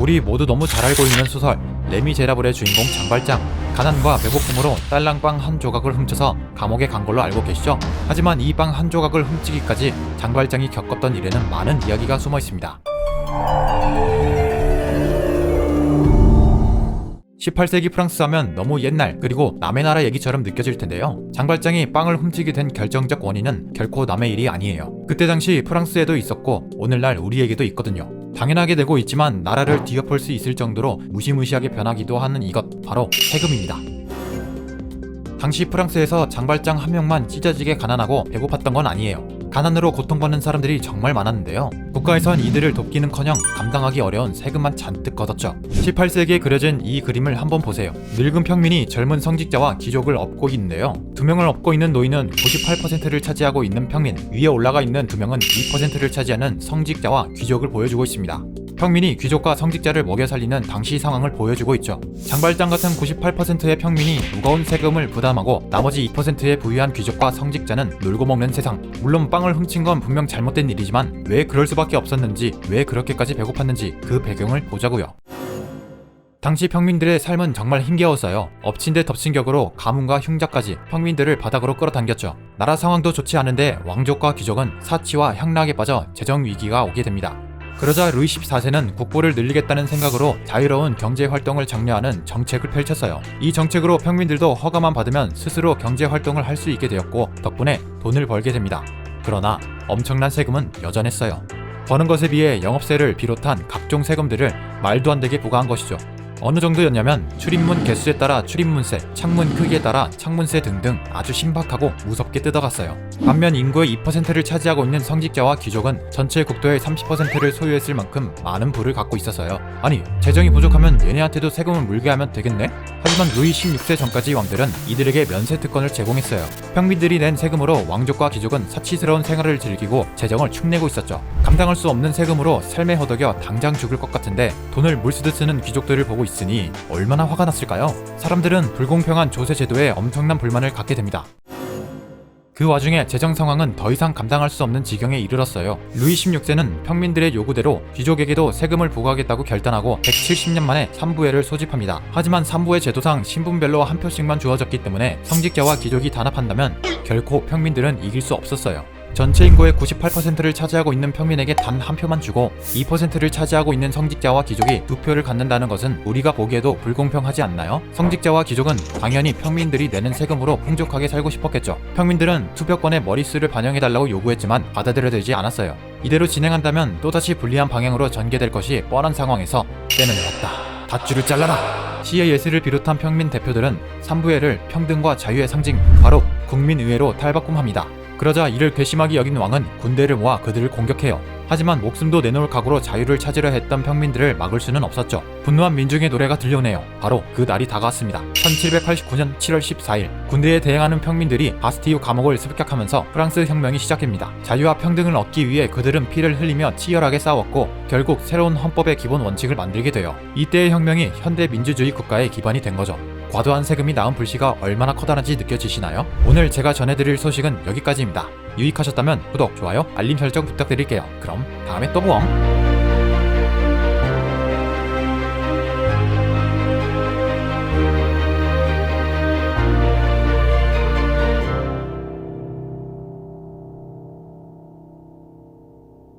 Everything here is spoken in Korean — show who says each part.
Speaker 1: 우리 모두 너무 잘 알고 있는 소설 레미제라블의 주인공 장발장. 가난과 배고픔으로 딸랑빵 한 조각을 훔쳐서 감옥에 간 걸로 알고 계시죠? 하지만 이 빵 한 조각을 훔치기까지 장발장이 겪었던 일에는 많은 이야기가 숨어 있습니다. 18세기 프랑스 하면 너무 옛날 그리고 남의 나라 얘기처럼 느껴질 텐데요. 장발장이 빵을 훔치게 된 결정적 원인은 결코 남의 일이 아니에요. 그때 당시 프랑스에도 있었고 오늘날 우리에게도 있거든요. 당연하게 되고 있지만 나라를 뒤엎을 수 있을 정도로 무시무시하게 변하기도 하는 이것, 바로 세금입니다. 당시 프랑스에서 장발장 한 명만 찢어지게 가난하고 배고팠던 건 아니에요. 가난으로 고통받는 사람들이 정말 많았는데요. 국가에선 이들을 돕기는커녕 감당하기 어려운 세금만 잔뜩 걷었죠. 18세기에 그려진 이 그림을 한번 보세요. 늙은 평민이 젊은 성직자와 귀족을 업고 있는데요. 두 명을 업고 있는 노인은 98%를 차지하고 있는 평민, 위에 올라가 있는 두 명은 2%를 차지하는 성직자와 귀족을 보여주고 있습니다. 평민이 귀족과 성직자를 먹여 살리는 당시 상황을 보여주고 있죠. 장발장 같은 98%의 평민이 무거운 세금을 부담하고 나머지 2%의 부유한 귀족과 성직자는 놀고 먹는 세상. 물론 빵을 훔친 건 분명 잘못된 일이지만 왜 그럴 수밖에 없었는지, 왜 그렇게까지 배고팠는지 그 배경을 보자고요. 당시 평민들의 삶은 정말 힘겨웠어요. 엎친 데 덮친 격으로 가뭄과 흉자까지 평민들을 바닥으로 끌어당겼죠. 나라 상황도 좋지 않은데 왕족과 귀족은 사치와 향락에 빠져 재정 위기가 오게 됩니다. 그러자 루이 14세는 국부를 늘리겠다는 생각으로 자유로운 경제활동을 장려하는 정책을 펼쳤어요. 이 정책으로 평민들도 허가만 받으면 스스로 경제활동을 할 수 있게 되었고 덕분에 돈을 벌게 됩니다. 그러나 엄청난 세금은 여전했어요. 버는 것에 비해 영업세를 비롯한 각종 세금들을 말도 안 되게 부과한 것이죠. 어느 정도였냐면 출입문 개수에 따라 출입문세, 창문 크기에 따라 창문세 등등 아주 신박하고 무섭게 뜯어갔어요. 반면 인구의 2%를 차지하고 있는 성직자와 귀족은 전체 국토의 30%를 소유했을 만큼 많은 부를 갖고 있어서요. 아니, 재정이 부족하면 얘네한테도 세금을 물게 하면 되겠네? 하지만 루이 16세 전까지 왕들은 이들에게 면세 특권을 제공했어요. 평민들이 낸 세금으로 왕족과 귀족은 사치스러운 생활을 즐기고 재정을 축내고 있었죠. 감당할 수 없는 세금으로 삶에 허덕여 당장 죽을 것 같은데 돈을 물쓰듯 쓰는 귀족들을 보고 있으니 얼마나 화가 났을까요? 사람들은 불공평한 조세 제도에 엄청난 불만을 갖게 됩니다. 그 와중에 재정 상황은 더 이상 감당할 수 없는 지경에 이르렀어요. 루이 16세는 평민들의 요구대로 귀족에게도 세금을 부과하겠다고 결단하고 170년 만에 3부회를 소집합니다. 하지만 3부회 제도상 신분별로 한 표씩만 주어졌기 때문에 성직자와 귀족이 단합한다면 결코 평민들은 이길 수 없었어요. 전체 인구의 98%를 차지하고 있는 평민에게 단 한 표만 주고 2%를 차지하고 있는 성직자와 귀족이 2표를 갖는다는 것은 우리가 보기에도 불공평하지 않나요? 성직자와 귀족은 당연히 평민들이 내는 세금으로 풍족하게 살고 싶었겠죠. 평민들은 투표권의 머릿수를 반영해달라고 요구했지만 받아들여지지 않았어요. 이대로 진행한다면 또다시 불리한 방향으로 전개될 것이 뻔한 상황에서 때는 왔다. 밧줄을 잘라라! 시의 예슬을 비롯한 평민 대표들은 3부회를 평등과 자유의 상징, 바로 국민의회로 탈바꿈합니다. 그러자 이를 괘씸하게 여긴 왕은 군대를 모아 그들을 공격해요. 하지만 목숨도 내놓을 각오로 자유를 찾으려 했던 평민들을 막을 수는 없었죠. 분노한 민중의 노래가 들려오네요. 바로 그 날이 다가왔습니다. 1789년 7월 14일 군대에 대항하는 평민들이 바스티유 감옥을 습격하면서 프랑스 혁명이 시작됩니다. 자유와 평등을 얻기 위해 그들은 피를 흘리며 치열하게 싸웠고 결국 새로운 헌법의 기본 원칙을 만들게 돼요. 이때의 혁명이 현대 민주주의 국가의 기반이 된 거죠. 과도한 세금이 낳은 불씨가 얼마나 커다란지 느껴지시나요? 오늘 제가 전해드릴 소식은 여기까지입니다. 유익하셨다면 구독, 좋아요, 알림 설정 부탁드릴게요. 그럼 다음에 또 봄!